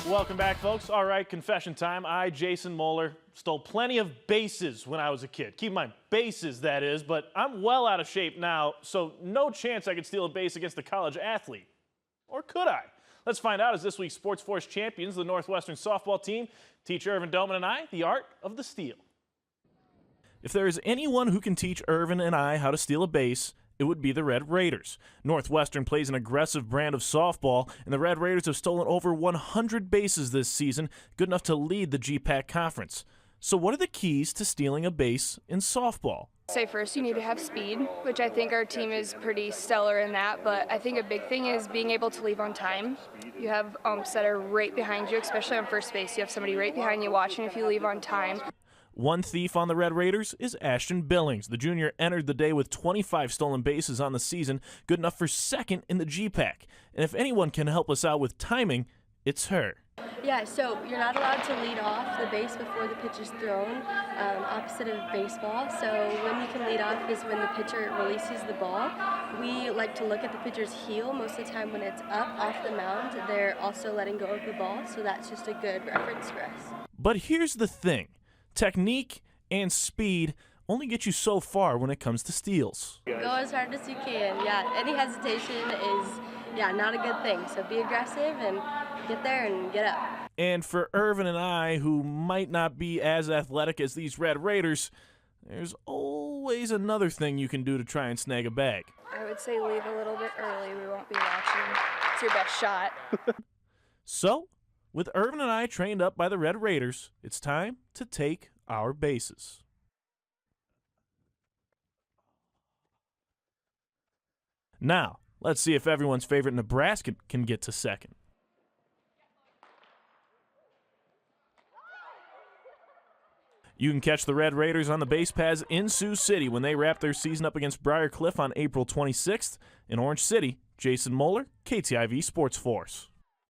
Welcome back, folks. All right, confession time. I, Jason Moeller, stole plenty of bases when I was a kid. Keep in mind, bases, that is, but I'm well out of shape now, so no chance I could steal a base against a college athlete. Or could I? Let's find out as this week's SportsFource Champions, the Northwestern softball team, teach Irvin Doman and I the art of the steal. If there is anyone who can teach Irvin and I how to steal a base, it would be the Red Raiders. Northwestern plays an aggressive brand of softball, and the Red Raiders have stolen over 100 bases this season, good enough to lead the GPAC Conference. So what are the keys to stealing a base in softball? Say first, you need to have speed, which I think our team is pretty stellar in that, but I think a big thing is being able to leave on time. You have umps that are right behind you, especially on first base. You have somebody right behind you watching if you leave on time. One thief on the Red Raiders is Ashton Billings. The junior entered the day with 25 stolen bases on the season, good enough for second in the GPAC. And if anyone can help us out with timing, it's her. Yeah, so you're not allowed to lead off the base before the pitch is thrown, opposite of baseball. So when you can lead off is when the pitcher releases the ball. We like to look at the pitcher's heel. Most of the time when it's up off the mound, they're also letting go of the ball, so that's just a good reference for us. But here's the thing. Technique and speed only get you so far when it comes to steals. Go as hard as you can. Yeah, any hesitation is not a good thing. So be aggressive and get there and get up. And for Irvin and I, who might not be as athletic as these Red Raiders, there's always another thing you can do to try and snag a bag. I would say leave a little bit early. We won't be watching. It's your best shot. So, with Irvin and I trained up by the Red Raiders, it's time to take our bases. Now, let's see if everyone's favorite Nebraska can get to second. You can catch the Red Raiders on the base paths in Sioux City when they wrap their season up against Briar Cliff on April 26th. In Orange City, Jason Moeller, KTIV Sports Force.